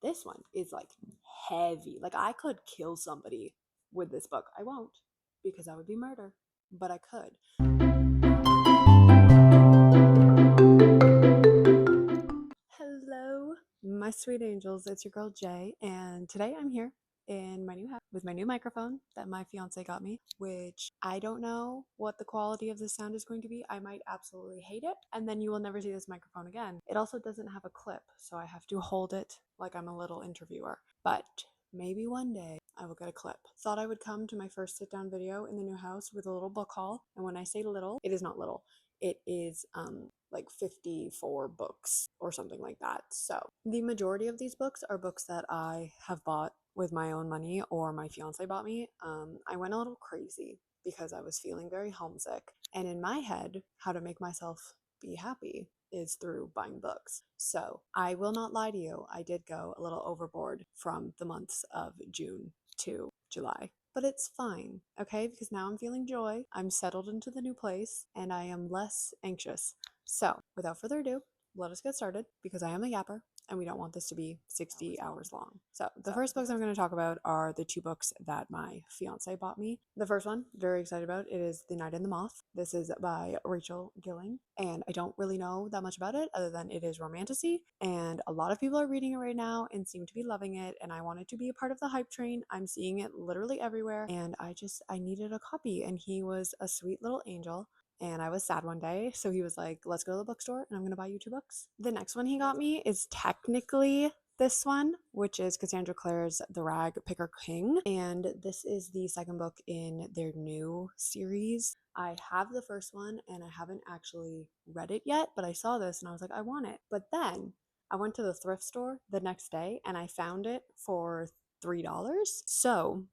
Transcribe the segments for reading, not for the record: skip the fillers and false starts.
this one is like heavy. Like I could kill somebody with this book. I won't because that would be murder, but I could. Hello, my sweet angels. It's your girl Jay, and today I'm here in my new house with my new microphone that my fiance got me, which I don't know what the quality of the sound is going to be. I might absolutely hate it, and then you will never see this microphone again. It also doesn't have a clip, so I have to hold it like I'm a little interviewer. But maybe one day I will get a clip. Thought I would come to my first sit down video in the new house with a little book haul, and when I say little, it is not little. It is like 54 books or something like that. So the majority of these books are books that I have bought with my own money or my fiance bought me. I went a little crazy because I was feeling very homesick, and in my head, how to make myself be happy is through buying books. So I will not lie to you, I did go a little overboard from the months of June to July. But it's fine, okay? Because now I'm feeling joy, I'm settled into the new place, and I am less anxious. So, without further ado, let us get started because I am a yapper and we don't want this to be 60 hours long. So, the first books I'm going to talk about are the two books that my fiance bought me. The first one, very excited about, it is The Night and the Moth. This is by Rachel Gilling, and I don't really know that much about it other than it is romantasy, and a lot of people are reading it right now and seem to be loving it, and I wanted to be a part of the hype train. I'm seeing it literally everywhere, and I needed a copy, and he was a sweet little angel. And I was sad one day, so he was like, let's go to the bookstore and I'm gonna buy you two books. The next one he got me is technically this one, which is Cassandra Clare's The Rag Picker King, and this is the second book in their new series. I have the first one and I haven't actually read it yet, but I saw this and I was like, I want it. But then I went to the thrift store the next day and I found it for $3. So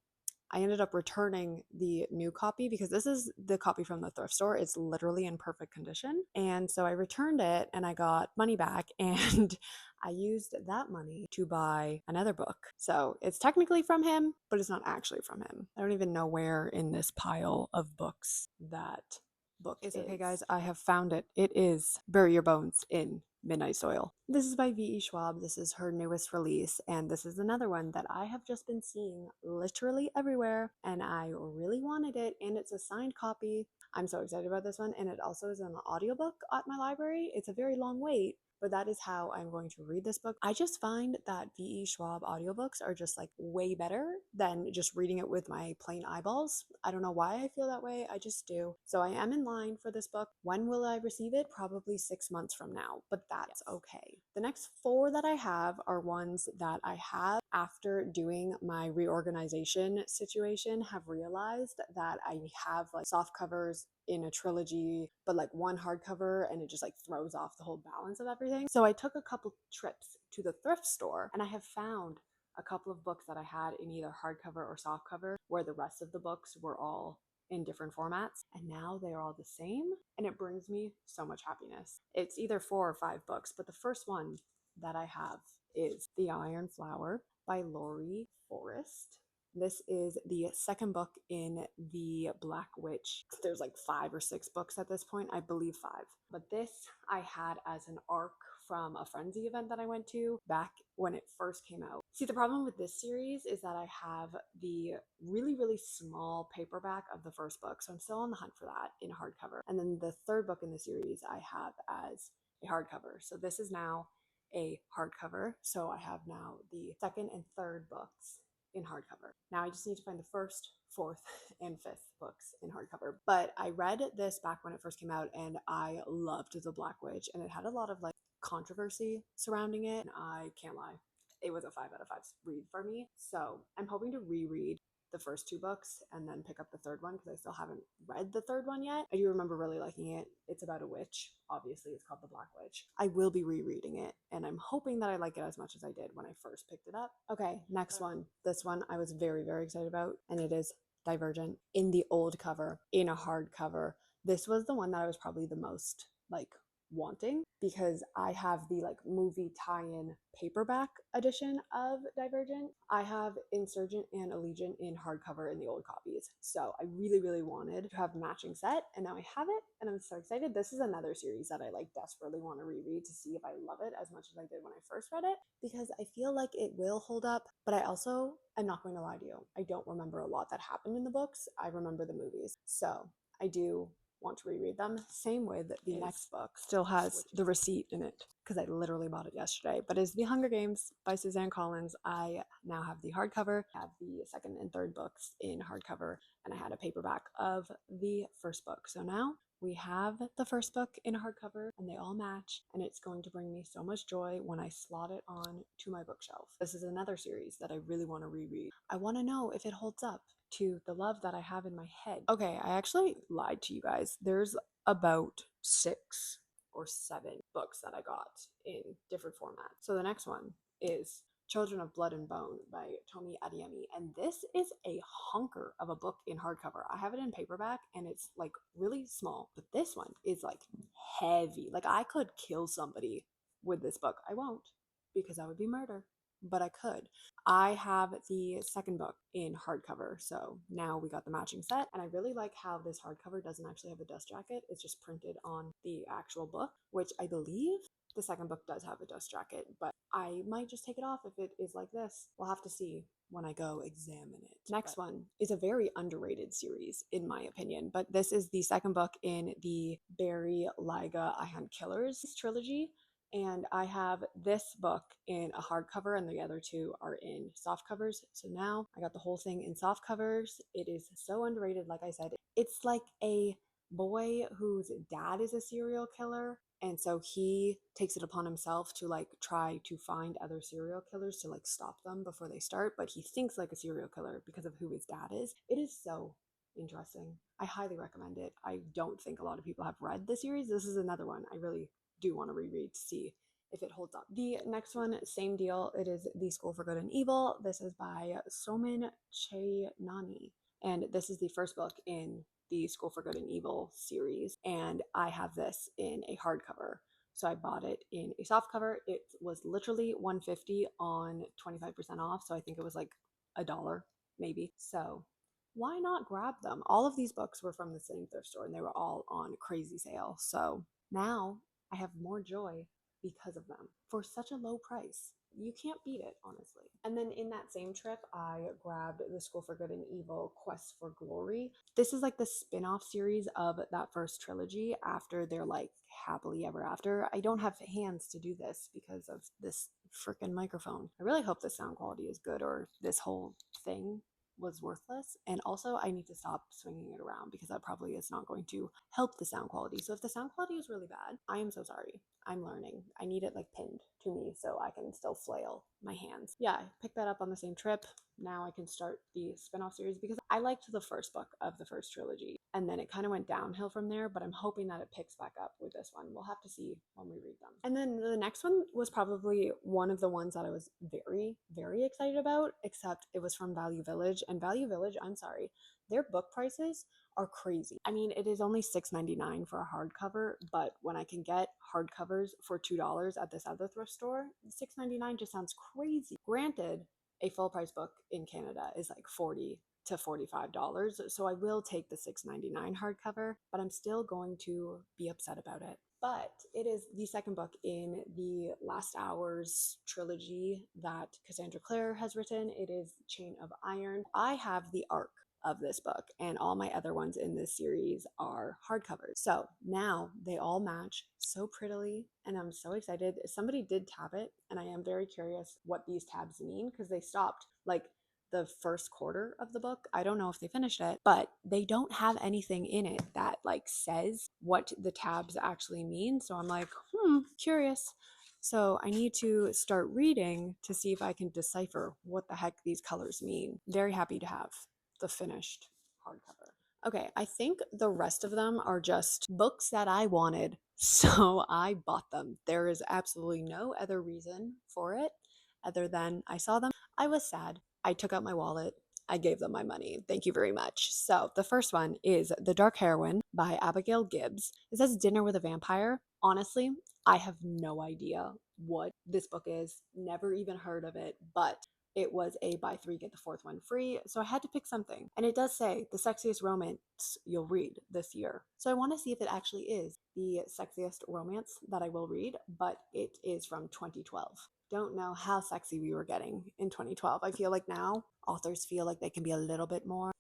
I ended up returning the new copy because this is the copy from the thrift store. It's literally in perfect condition. And so I returned it and I got money back and I used that money to buy another book. So it's technically from him, but it's not actually from him. I don't even know where in this pile of books that book is. Okay, guys, I have found it. It is Bury Your Bones in Midnight Soil. This is by V.E. Schwab. This is her newest release, and this is another one that I have just been seeing literally everywhere, and I really wanted it, and it's a signed copy. I'm so excited about this one, and it also is an audiobook at my library. It's a very long wait, but that is how I'm going to read this book. I just find that V.E. Schwab audiobooks are just like way better than just reading it with my plain eyeballs. I don't know why I feel that way, I just do. So I am in line for this book. When will I receive it? Probably 6 months from now, but that's okay. The next 4 that I have are ones that I have after doing my reorganization situation have realized that I have like soft covers in a trilogy, but like one hardcover, and it just like throws off the whole balance of everything. So I took a couple trips to the thrift store and I have found a couple of books that I had in either hardcover or softcover where the rest of the books were all in different formats, and now they are all the same, and it brings me so much happiness. It's either 4 or 5 books, but the first one that I have is The Iron Flower by Laurie Forrest. This is the second book in the Black Witch. There's like 5 or 6 books at this point, I believe 5. But this I had as an arc from a Frenzy event that I went to back when it first came out. See, the problem with this series is that I have the really, really small paperback of the first book, so I'm still on the hunt for that in hardcover. And then the third book in the series I have as a hardcover. So this is now a hardcover. So I have now the second and third books in hardcover. Now I just need to find the first, fourth, and fifth books in hardcover. But I read this back when it first came out and I loved The Black Witch, and it had a lot of like controversy surrounding it. And I can't lie, it was a 5 out of 5 read for me. So I'm hoping to reread the first 2 books and then pick up the third one because I still haven't read the third one yet. I do remember really liking it. It's about a witch. Obviously, it's called The Black Witch. I will be rereading it, and I'm hoping that I like it as much as I did when I first picked it up. Okay, next one. This one I was very, very excited about, and it is Divergent in the old cover, in a hardcover. This was the one that I was probably the most like wanting, because I have the like movie tie-in paperback edition of Divergent. I have Insurgent and Allegiant in hardcover in the old copies. So I really, really wanted to have a matching set, and now I have it, and I'm so excited. This is another series that I like desperately want to reread to see if I love it as much as I did when I first read it, because I feel like it will hold up, but I also am not going to lie to you. I don't remember a lot that happened in the books. I remember the movies. So I do want to reread them. Same with the next book. Still has the receipt in it because I literally bought it yesterday, but it's The Hunger Games by Suzanne Collins. I now have the hardcover, I have the second and third books in hardcover, and I had a paperback of the first book. So now we have the first book in hardcover and they all match, and it's going to bring me so much joy when I slot it on to my bookshelf. This is another series that I really want to reread. I want to know if it holds up to the love that I have in my head. Okay, I actually lied to you guys. There's about 6 or 7 books that I got in different formats. So the next one is Children of Blood and Bone by Tomi Adeyemi, and this is a hunker of a book in hardcover. I have it in paperback and it's like really small, but this one is like heavy. Like I could kill somebody with this book. I won't, because that would be murder, but I could. I have the second book in hardcover, so now we got the matching set, and I really like how this hardcover doesn't actually have a dust jacket. It's just printed on the actual book, which I believe the second book does have a dust jacket, but I might just take it off if it is like this. We'll have to see when I go examine it. Next one is a very underrated series, in my opinion, but this is the second book in the Barry Lyga I Hunt Killers trilogy. And I have this book in a hardcover and the other 2 are in soft covers. So now I got the whole thing in soft covers. It is so underrated. Like I said, it's like a boy whose dad is a serial killer, and so he takes it upon himself to like try to find other serial killers to like stop them before they start, but he thinks like a serial killer because of who his dad is. It is so interesting. I highly recommend it. I don't think a lot of people have read the series. This is another one I really do want to reread to see if it holds up. The next one, same deal. It is The School for Good and Evil. This is by Soman Chainani, and this is the first book in the School for Good and Evil series, and I have this in a hardcover. So I bought it in a soft cover. It was literally $150 on 25% off, so I think it was like $1 maybe. So why not grab them? All of these books were from the same thrift store and they were all on crazy sale. So now I have more joy because of them for such a low price. You can't beat it, honestly. And then in that same trip, I grabbed The School for Good and Evil Quest for Glory. This is like the spin-off series of that first trilogy after they're like happily ever after. I don't have hands to do this because of this freaking microphone. I really hope the sound quality is good, or this whole thing was worthless. And also I need to stop swinging it around because that probably is not going to help the sound quality. So if the sound quality is really bad, I am so sorry. I'm learning. I need it like pinned to me so I can still flail my hands. Yeah, I picked that up on the same trip. Now I can start the spin-off series because I liked the first book of the first trilogy, and then it kind of went downhill from there, but I'm hoping that it picks back up with this one. We'll have to see when we read them. And then the next one was probably one of the ones that I was very, very excited about, except it was from Value Village, and Value Village, I'm sorry, their book prices are crazy. I mean, it is only $6.99 for a hardcover, but when I can get hardcovers for $2 at this other thrift store, $6.99 just sounds crazy. Granted, a full price book in Canada is like $40 to $45, so I will take the $6.99 hardcover, but I'm still going to be upset about it. But it is the second book in the Last Hours trilogy that Cassandra Clare has written. It is Chain of Iron. I have the arc of this book, and all my other ones in this series are hardcovers. So now they all match so prettily, and I'm so excited. Somebody did tab it, and I am very curious what these tabs mean because they stopped like the first quarter of the book. I don't know if they finished it, but they don't have anything in it that like says what the tabs actually mean. So I'm like, curious. So I need to start reading to see if I can decipher what the heck these colors mean. Very happy to have the finished hardcover. Okay, I think the rest of them are just books that I wanted, so I bought them. There is absolutely no other reason for it other than I saw them, I was sad, I took out my wallet, I gave them my money. Thank you very much. So the first one is The Dark Heroine by Abigail Gibbs. It says Dinner with a Vampire. Honestly, I have no idea what this book is, never even heard of it, but it was a buy three, get the fourth one free. So I had to pick something. And it does say the sexiest romance you'll read this year. So I want to see if it actually is the sexiest romance that I will read, but it is from 2012. Don't know how sexy we were getting in 2012. I feel like now authors feel like they can be a little bit more,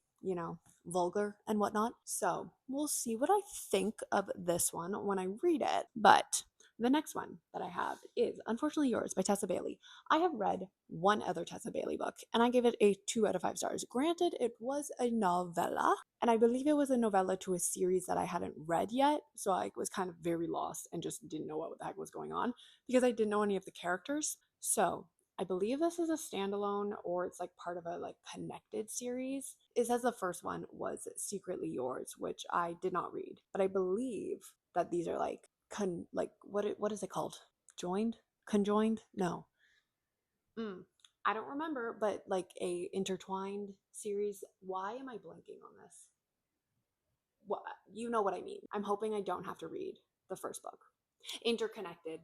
vulgar and whatnot. So we'll see what I think of this one when I read it. But the next one that I have is Unfortunately Yours by Tessa Bailey. I have read one other Tessa Bailey book and I gave it a 2 out of 5 stars. Granted, it was a novella, and I believe it was a novella to a series that I hadn't read yet. So I was kind of very lost and just didn't know what the heck was going on because I didn't know any of the characters. So I believe this is a standalone or it's like part of a like connected series. It says the first one was Secretly Yours, which I did not read, but I believe that these are like what is it called? Joined? Conjoined? No. I don't remember, but like a intertwined series. Why am I blanking on this? What, you know what I mean. I'm hoping I don't have to read the first book. Interconnected.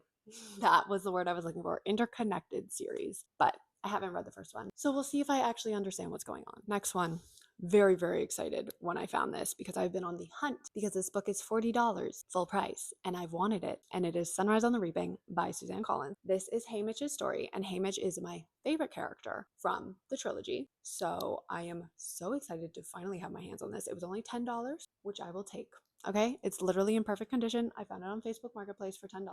That was the word I was looking for. Interconnected series. But I haven't read the first one. So we'll see if I actually understand what's going on. Next one. Very, very excited when I found this because I've been on the hunt because this book is $40 full price and I've wanted it. And it is Sunrise on the Reaping by Suzanne Collins. This is Hamish's story, and Hamish is my favorite character from the trilogy. So I am so excited to finally have my hands on this. It was only $10, which I will take. Okay, it's literally in perfect condition. I found it on Facebook Marketplace for $10.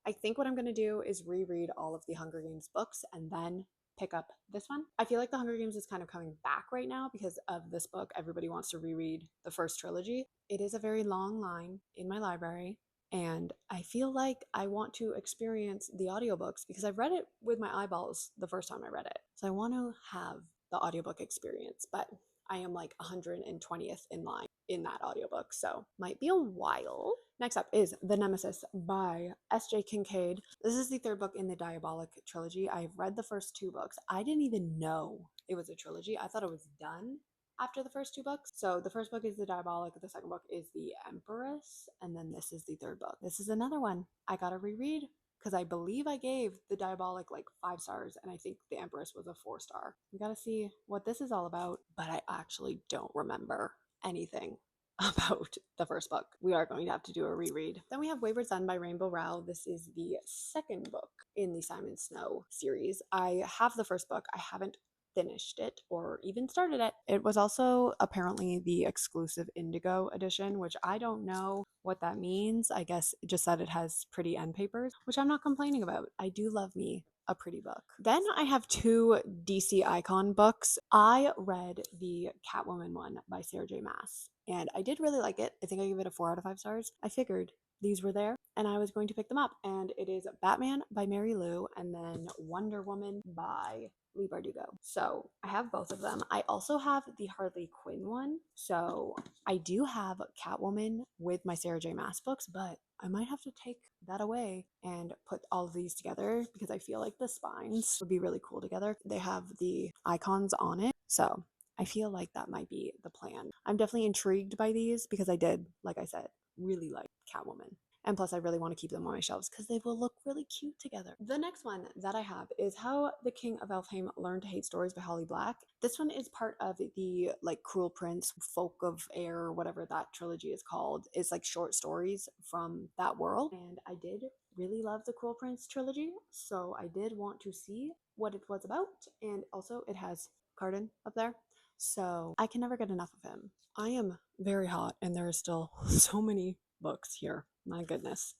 I think what I'm going to do is reread all of the Hunger Games books and then pick up this one. I feel like the Hunger Games is kind of coming back right now because of this book. Everybody wants to reread the first trilogy. It is a very long line in my library, and I feel like I want to experience the audiobooks because I've read it with my eyeballs the first time I read it. So I want to have the audiobook experience, but I am like 120th in line in that audiobook, so might be a while. Next up is The Nemesis by S.J. Kincaid. This is the third book in the Diabolic trilogy. I've read the first 2 books. I didn't even know it was a trilogy. I thought it was done after the first 2 books. So the first book is the Diabolic, the second book is the Empress, and then this is the third book. This is another one I gotta reread because I believe I gave the Diabolic like 5 stars and I think the Empress was a 4-star. We gotta see what this is all about, but I actually don't remember anything about the first book. We are going to have to do a reread. Then we have Wayward Son by Rainbow Rowell. This is the second book in the Simon Snow series. I have the first book. I haven't finished it or even started it. It was also apparently the exclusive Indigo edition, which I don't know what that means. I guess just that it has pretty end papers, which I'm not complaining about. I do love me a pretty book. Then I have 2 DC Icon books. I read the Catwoman one by Sarah J. Maas, and I did really like it. I think I gave it a 4 out of 5 stars. I figured these were there and I was going to pick them up. And it is Batman by Mary Lou and then Wonder Woman by Leigh Bardugo. So I have both of them. I also have the Harley Quinn one. So I do have Catwoman with my Sarah J. Maas books, but I might have to take that away and put all of these together because I feel like the spines would be really cool together. They have the icons on it. So I feel like that might be the plan. I'm definitely intrigued by these because I did, like I said, really like Catwoman. And plus, I really want to keep them on my shelves because they will look really cute together. The next one that I have is How the King of Elfheim Learned to Hate Stories by Holly Black. This one is part of the like Cruel Prince, Folk of Air, whatever that trilogy is called. It's like short stories from that world. And I did really love the Cruel Prince trilogy, so I did want to see what it was about. And also, it has Carden up there, so I can never get enough of him. I am very hot, and there are still so many books here. My goodness.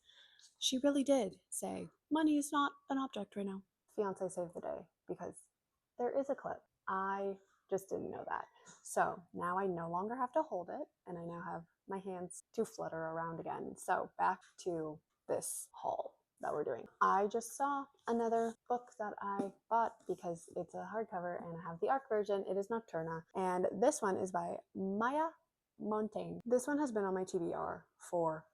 She really did say, money is not an object right now. Fiance saved the day because there is a clip. I just didn't know that. So now I no longer have to hold it, and I now have my hands to flutter around again. So back to this haul that we're doing. I just saw another book that I bought because it's a hardcover and I have the ARC version. It is Nocturna, and this one is by Maya Montaigne. This one has been on my TBR for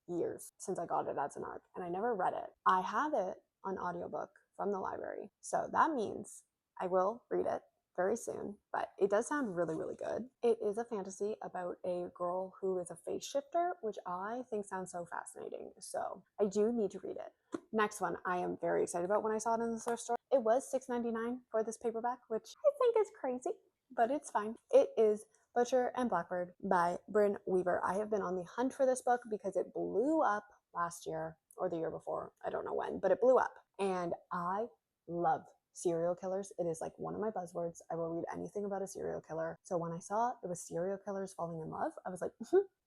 years since I got it as an ARC, and I never read it. I have it on audiobook from the library, so that means I will read it very soon, but it does sound really, really good. It is a fantasy about a girl who is a face shifter, which I think sounds so fascinating. So I do need to read it. Next one I am very excited about when I saw it in the thrift store. It was $6.99 for this paperback, which I think is crazy, but it's fine. It is Butcher and Blackbird by Bryn Weaver. I have been on the hunt for this book because it blew up last year or the year before. I don't know when, but it blew up. And I love serial killers. It is like one of my buzzwords. I will read anything about a serial killer. So when I saw it was serial killers falling in love, I was like,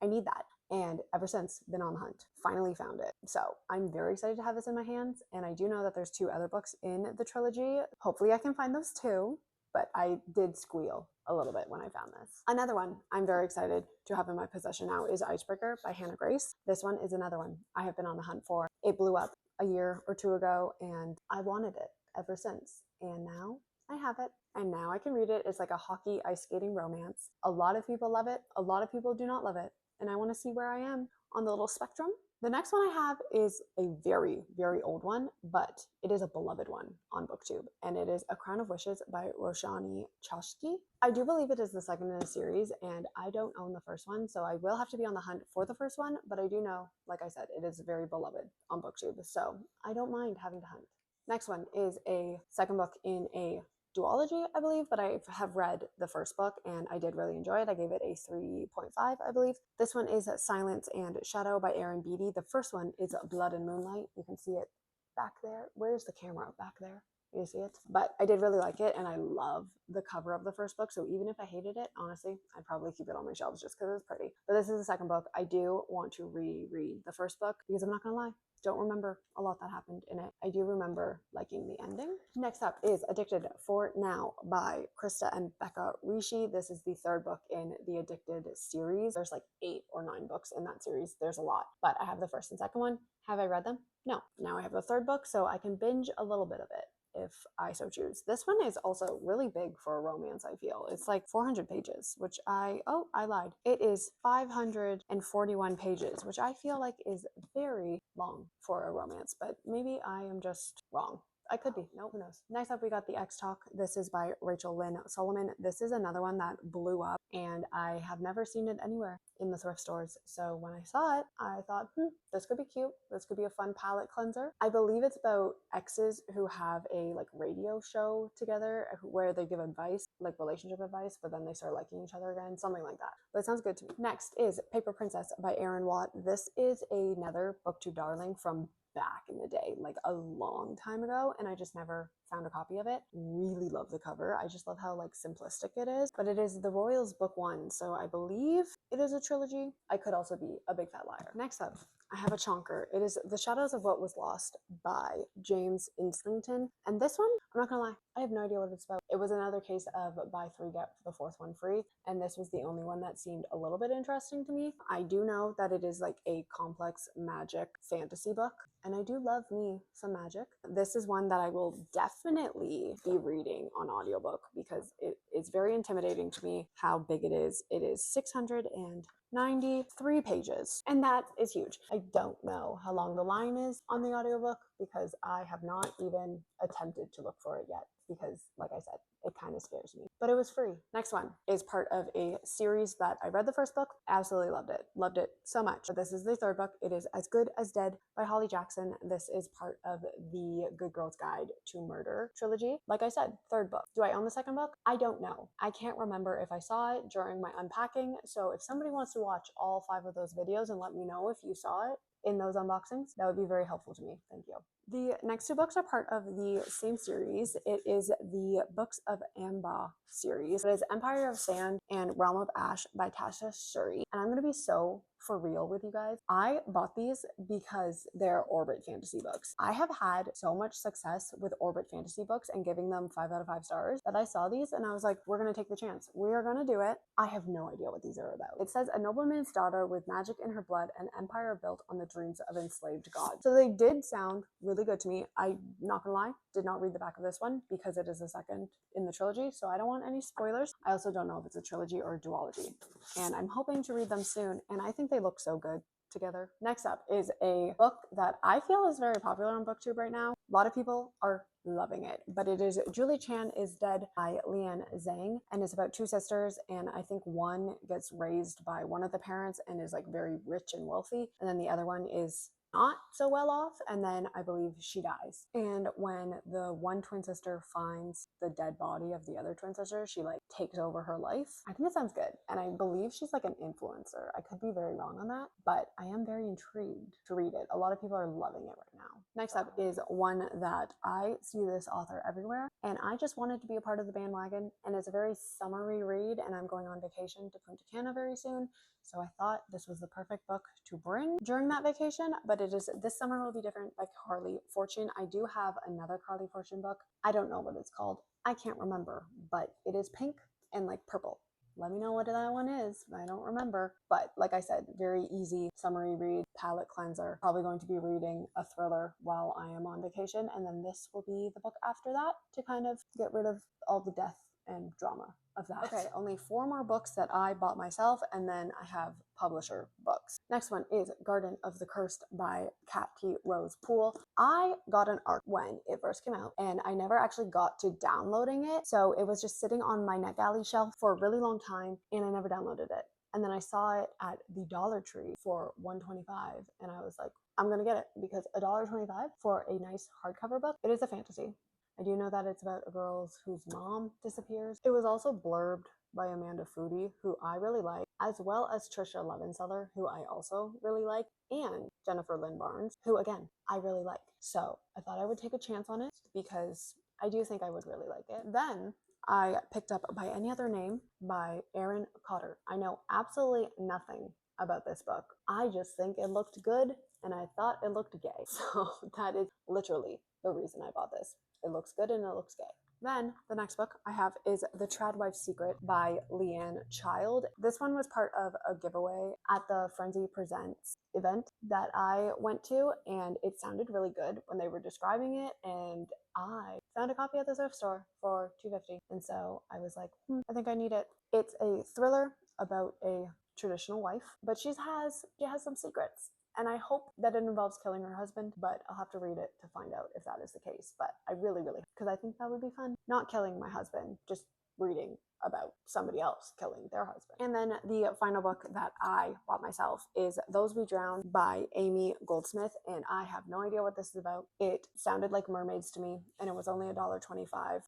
I need that. And ever since, been on the hunt. Finally found it. So I'm very excited to have this in my hands. And I do know that there's 2 other books in the trilogy. Hopefully I can find those too. But I did squeal a little bit when I found this. Another one I'm very excited to have in my possession now is Icebreaker by Hannah Grace. This one is another one I have been on the hunt for. It blew up a year or 2 ago and I wanted it ever since. And now I have it. And now I can read it. It's like a hockey ice skating romance. A lot of people love it. A lot of people do not love it. And I want to see where I am on the little spectrum. The next one I have is a very, very old one, but it is a beloved one on BookTube, and it is A Crown of Wishes by Roshani Chashki. I do believe it is the second in a series, and I don't own the first one, so I will have to be on the hunt for the first one, but I do know, like I said, it is very beloved on BookTube, so I don't mind having to hunt. Next one is a second book in a duology, I believe, but I have read the first book and I did really enjoy it. I gave it a 3.5, I believe. This one is Silence and Shadow by Erin Beatty. The first one is Blood and Moonlight. You can see it back there. Where's the camera? Back there. You see it? But I did really like it and I love the cover of the first book. So even if I hated it, honestly, I'd probably keep it on my shelves just because it's pretty. But this is the second book. I do want to reread the first book because I'm not going to lie, don't remember a lot that happened in it. I do remember liking the ending. Next up is Addicted for Now by Krista and Becca Rishi. This is the third book in the Addicted series. There's like 8 or 9 books in that series. There's a lot, but I have the first and second one. Have I read them? No. Now I have the third book, so I can binge a little bit of it if I so choose. This one is also really big for a romance, I feel. It's like 400 pages, which I lied. It is 541 pages, which I feel like is very long for a romance, but maybe I am just wrong. I could be. No, who knows? Next up, we got The X Talk. This is by Rachel Lynn Solomon. This is another one that blew up, and I have never seen it anywhere in the thrift stores. So when I saw it, I thought, this could be cute. This could be a fun palette cleanser. I believe it's about exes who have a like radio show together where they give advice, like relationship advice, but then they start liking each other again, something like that. But it sounds good to me. Next is Paper Princess by Erin Watt. This is another BookTube darling from back in the day, like a long time ago, and I just never found a copy of it. Really love the cover. I just love how like simplistic it is, but it is the Royals book 1, so I believe it is a trilogy. I could also be a big fat liar. Next up, I have a chonker. It is The Shadows of What Was Lost by James Islington, and this one, I'm not gonna lie, I have no idea what it's about. It was another case of buy 3 get the 4th one free, and this was the only one that seemed a little bit interesting to me. I do know that it is like a complex magic fantasy book, and I do love me some magic. This is one that I will definitely be reading on audiobook because it is very intimidating to me how big it is. It is 693 pages, and that is huge. I don't know how long the line is on the audiobook because I have not even attempted to look for it yet because, like I said, it kind of scares me. But it was free. Next one is part of a series that I read the first book, absolutely loved it. Loved it so much. But this is the third book. It is As Good as Dead by Holly Jackson. This is part of the Good Girl's Guide to Murder trilogy. Like I said, third book. Do I own the second book? I don't know. I can't remember if I saw it during my unpacking. So if somebody wants to watch all 5 of those videos and let me know if you saw it in those unboxings, that would be very helpful to me. Thank you. The next 2 books are part of the same series. It is the Books of Amba series. It is Empire of Sand and Realm of Ash by Tasha Shuri. And I'm going to be so for real with you guys. I bought these because they're Orbit fantasy books. I have had so much success with Orbit fantasy books and giving them 5 out of 5 stars that I saw these and I was like, we're going to take the chance. We are going to do it. I have no idea what these are about. It says a nobleman's daughter with magic in her blood, an empire built on the dreams of enslaved gods. So they did sound really good to me. I'm not gonna lie, did not read the back of this one because it is the second in the trilogy, so I don't want any spoilers. I also don't know if it's a trilogy or a duology, and I'm hoping to read them soon, and I think they look so good. together. Next up is a book that I feel is very popular on BookTube right now. A lot of people are loving it, but it is Julie Chan is Dead by Lian Zhang, and it's about two sisters, and I think one gets raised by one of the parents and is like very rich and wealthy, and then the other one is not so well off, and then I believe she dies. And when the one twin sister finds the dead body of the other twin sister, she like takes over her life. I think it sounds good, and I believe she's like an influencer. I could be very wrong on that, but I am very intrigued to read it. A lot of people are loving it right now. Next up is one that I see this author everywhere, and I just wanted to be a part of the bandwagon, and it's a very summery read, and I'm going on vacation to Punta Cana very soon, so I thought this was the perfect book to bring during that vacation. But it is This Summer Will Be Different by Carly Fortune. I do have another Carly Fortune book. I don't know what it's called. I can't remember, but it is pink and like purple. Let me know what that one is. I don't remember. But like I said, very easy summery read, palette cleanser. Probably going to be reading a thriller while I am on vacation. And then this will be the book after that to kind of get rid of all the death and drama of that. Okay, only 4 more books that I bought myself, and then I have publisher books. Next one is Garden of the Cursed by Kat P. Rose Poole. I got an ARC when it first came out, and I never actually got to downloading it, so it was just sitting on my NetGalley shelf for a really long time, and I never downloaded it. And then I saw it at the Dollar Tree for $1.25, and I was like, I'm gonna get it, because $1.25 for a nice hardcover book. It is a fantasy. I do know that it's about a girl whose mom disappears. It was also blurbed by Amanda Foody, who I really like, as well as Trisha Levenseller, who I also really like, and Jennifer Lynn Barnes, who again, I really like. So I thought I would take a chance on it because I do think I would really like it. Then I picked up By Any Other Name by Erin Cotter. I know absolutely nothing about this book. I just think it looked good and I thought it looked gay. So that is literally the reason I bought this. It looks good and it looks gay. Then the next book I have is The Tradwife's Secret by Leanne Child. This one was part of a giveaway at the Frenzy Presents event that I went to, and it sounded really good when they were describing it, and I found a copy at the thrift store for $2.50, and so I was like, I think I need it. It's a thriller about a traditional wife, but she has some secrets. And I hope that it involves killing her husband, but I'll have to read it to find out if that is the case. But I really, because I think that would be fun. Not killing my husband, just reading about somebody else killing their husband. And then the final book that I bought myself is Those We Drown by Amy Goldsmith, and I have no idea what this is about. It sounded like mermaids to me, and it was only $1.25.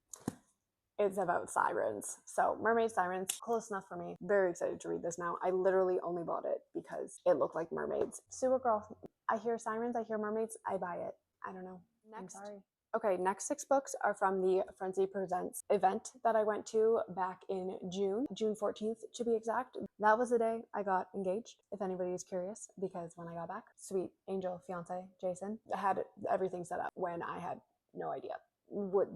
It's about sirens. So mermaid sirens, close enough for me. Very excited to read this now. I literally only bought it because it looked like mermaids. Supergirl, I hear sirens, I hear mermaids, I buy it. I don't know. Next. I'm sorry. Okay, next 6 books are from the Frenzy Presents event that I went to back in June 14th to be exact. That was the day I got engaged, if anybody is curious, because when I got back, sweet angel fiance Jason had everything set up when I had no idea.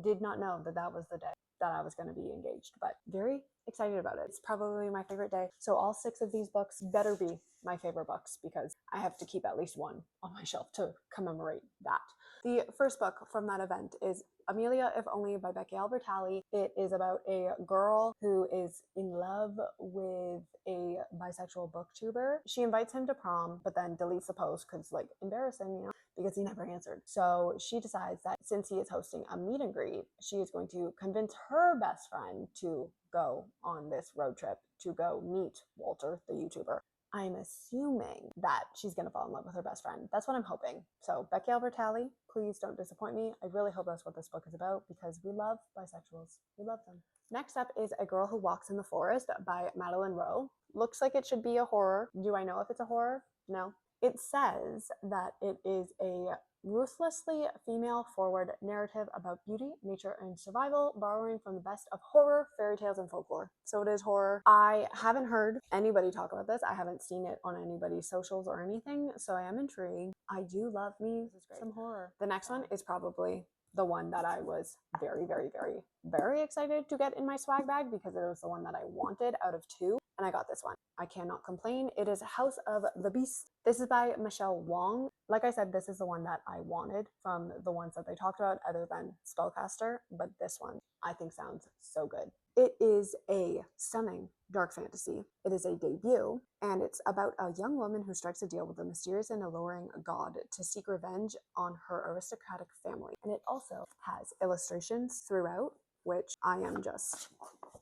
Did not know that that was the day that I was going to be engaged, but very excited about it. It's probably my favorite day. So all 6 of these books better be my favorite books because I have to keep at least one on my shelf to commemorate that. The first book from that event is Amelia, If Only by Becky Albertalli. It is about a girl who is in love with a bisexual booktuber. She invites him to prom, but then deletes the post because, like, embarrassing, because he never answered. So she decides that since he is hosting a meet and greet, she is going to convince her best friend to go on this road trip to go meet Walter, the YouTuber. I'm assuming that she's going to fall in love with her best friend. That's what I'm hoping. So Becky Albertalli, please don't disappoint me. I really hope that's what this book is about because we love bisexuals. We love them. Next up is A Girl Who Walks in the Forest by Madeline Rowe. Looks like it should be a horror. Do I know if it's a horror? No. It says that it is a ruthlessly female-forward narrative about beauty, nature, and survival, borrowing from the best of horror, fairy tales, and folklore. So it is horror. I haven't heard anybody talk about this. I haven't seen it on anybody's socials or anything, so I am intrigued. I do love me some horror. The next one is probably the one that I was very, very, very, very excited to get in my swag bag because it was the one that I wanted out of 2, and I got this one. I cannot complain. It is House of the Beast This is by Michelle Wong. Like I said, this is the one that I wanted from the ones that they talked about other than Spellcaster, but this one I think sounds so good. It is a stunning dark fantasy. It is a debut, and it's about a young woman who strikes a deal with a mysterious and alluring god to seek revenge on her aristocratic family. And it also has illustrations throughout, which I am just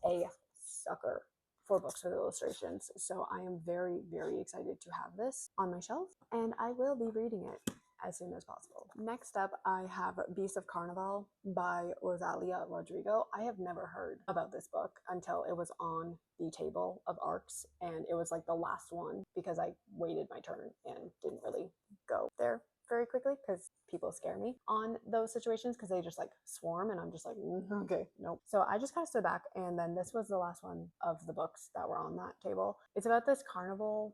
a sucker for books with illustrations. So I am very, very excited to have this on my shelf, and I will be reading it as soon as possible. Next up, I have Beasts of Carnival by Rosalia Rodrigo. I have never heard about this book until it was on the table of ARCs, and it was like the last one because I waited my turn and didn't really go there very quickly because people scare me on those situations because they just like swarm and I'm just like, okay, nope. So I just kind of stood back, and then this was the last one of the books that were on that table. It's about this carnival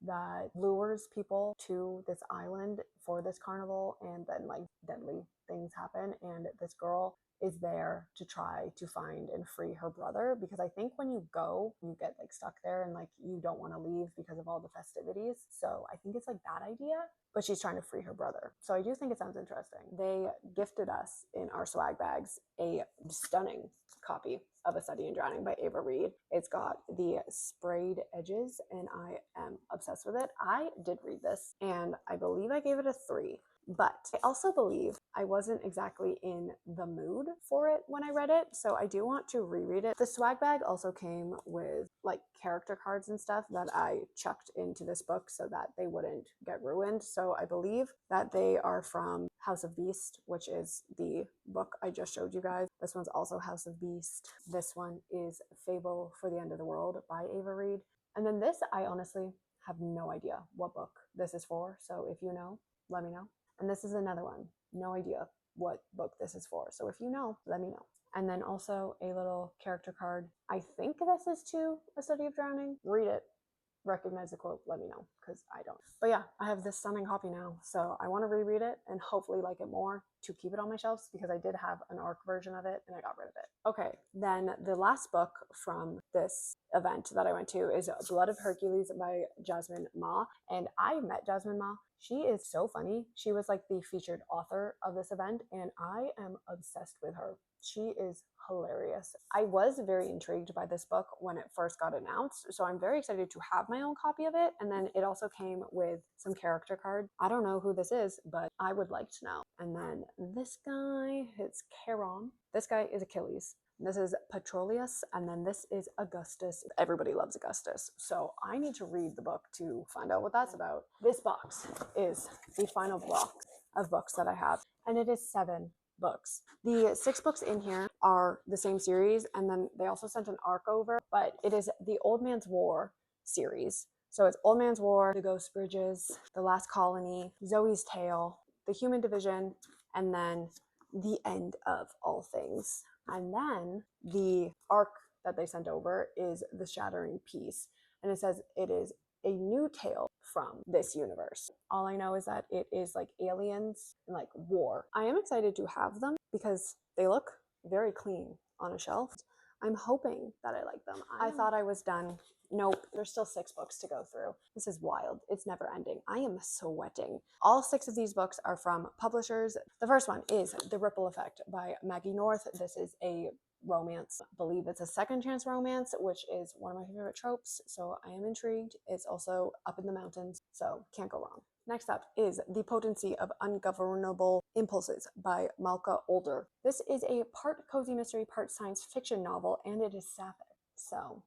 that lures people to this island for this carnival, and then like deadly things happen, and this girl is there to try to find and free her brother, because I think when you go, you get like stuck there and like you don't want to leave because of all the festivities. So I think it's like that idea, but she's trying to free her brother. So I do think it sounds interesting. They gifted us in our swag bags a stunning copy of A Study in Drowning by Ava Reed. It's got the sprayed edges and I am obsessed with it. I did read this and I believe I gave it a 3. But I also believe I wasn't exactly in the mood for it when I read it, so I do want to reread it. The swag bag also came with like character cards and stuff that I chucked into this book so that they wouldn't get ruined. So I believe that they are from House of Beast, which is the book I just showed you guys. This one's also House of Beast. This one is Fable for the End of the World by Ava Reed. And then this, I honestly have no idea what book this is for, so if you know, let me know. And this is another one. No idea what book this is for. So if you know, let me know. And then also a little character card. I think this is to A Study of Drowning. Read it. Recognize the quote, let me know, because I don't. But yeah, I have this stunning copy now, so I want to reread it and hopefully like it more to keep it on my shelves, because I did have an ARC version of it and I got rid of it. Okay, then the last book from this event that I went to is Blood of Hercules by Jasmine Ma, and I met Jasmine Ma. She is so funny. She was like the featured author of this event, and I am obsessed with her. She is hilarious. I was very intrigued by this book when it first got announced, so I'm very excited to have my own copy of it. And then it also came with some character cards. I don't know who this is, but I would like to know. And then this guy, it's Charon. This guy is Achilles. This is Petroleus, and then this is Augustus. Everybody loves Augustus, so I need to read the book to find out what that's about. This box is the final block of books that I have, and it is 7 books. The 6 books in here are the same series, and then they also sent an ARC over, but it is the Old Man's War series. So it's Old Man's War, The Ghost Bridges, The Last Colony, Zoe's Tale, The Human Division, and then The End of All Things. And then the ARC that they sent over is The Shattering Peace, and it says it is a new tale from this universe. All I know is that it is like aliens and like war. I am excited to have them because they look very clean on a shelf. I'm hoping that I like them. I thought I was done. Nope, there's still 6 books to go through. This is wild. It's never ending. I am sweating. All 6 of these books are from publishers. The first one is The Ripple Effect by Maggie North. This is a romance. I believe it's a second chance romance, which is one of my favorite tropes, so I am intrigued. It's also up in the mountains, so can't go wrong. Next up is The Potency of Ungovernable Impulses by Malka Older. This is a part cozy mystery, part science fiction novel, and it is sapphic, so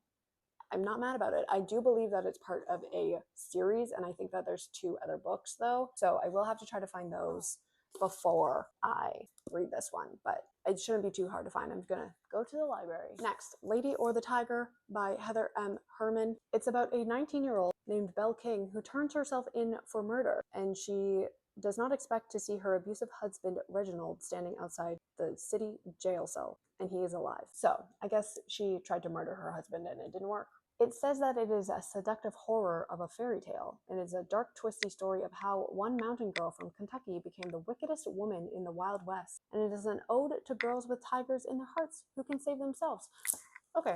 I'm not mad about it. I do believe that it's part of a series, and I think that there's 2 other books though, so I will have to try to find those before I read this one, but it shouldn't be too hard to find. I'm gonna go to the library. Next, Lady or the Tiger by Heather M. Herman. It's about a 19-year-old named Belle King who turns herself in for murder, and she does not expect to see her abusive husband Reginald standing outside the city jail cell, and he is alive. So I guess she tried to murder her husband and it didn't work. It says that it is a seductive horror of a fairy tale, and is a dark, twisty story of how one mountain girl from Kentucky became the wickedest woman in the Wild West, and it is an ode to girls with tigers in their hearts who can save themselves. Okay,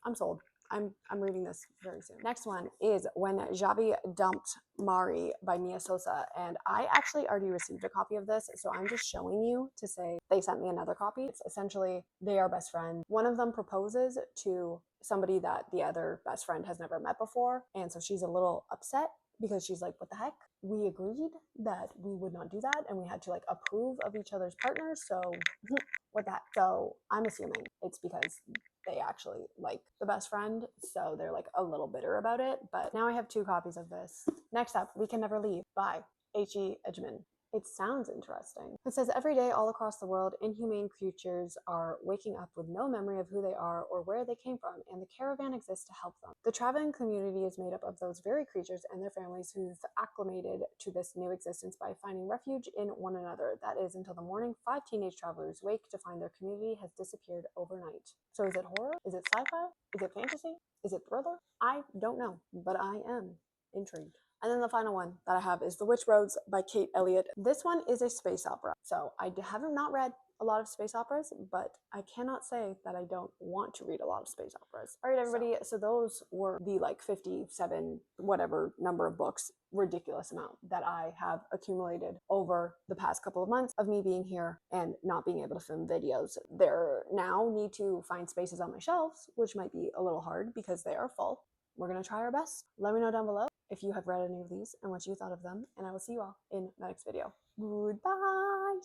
I'm sold. I'm reading this very soon. Next one is When Javi Dumped Mari by Mia Sosa, and I actually already received a copy of this, so I'm just showing you to say they sent me another copy. It's essentially they are best friends. One of them proposes to somebody that the other best friend has never met before, and so she's a little upset because she's like, what the heck? We agreed that we would not do that, and we had to like approve of each other's partners, so what the heck? So I'm assuming it's because they actually like the best friend, so they're like a little bitter about it. But now I have 2 copies of this. Next up, We Can Never Leave by H.E. Edgman. It sounds interesting. It says every day all across the world, inhumane creatures are waking up with no memory of who they are or where they came from, and the caravan exists to help them. The traveling community is made up of those very creatures and their families who've acclimated to this new existence by finding refuge in one another. That is until the morning 5 teenage travelers wake to find their community has disappeared overnight. So is it horror? Is it sci-fi? Is it fantasy? Is it thriller? I don't know, but I am intrigued. And then the final one that I have is The Witch Roads by Kate Elliott. This one is a space opera. So I haven't not read a lot of space operas, but I cannot say that I don't want to read a lot of space operas. All right, everybody. So those were the like 57, whatever number of books, ridiculous amount that I have accumulated over the past couple of months of me being here and not being able to film videos. There now need to find spaces on my shelves, which might be a little hard because they are full. We're going to try our best. Let me know down below if you have read any of these and what you thought of them, and I will see you all in my next video. Goodbye!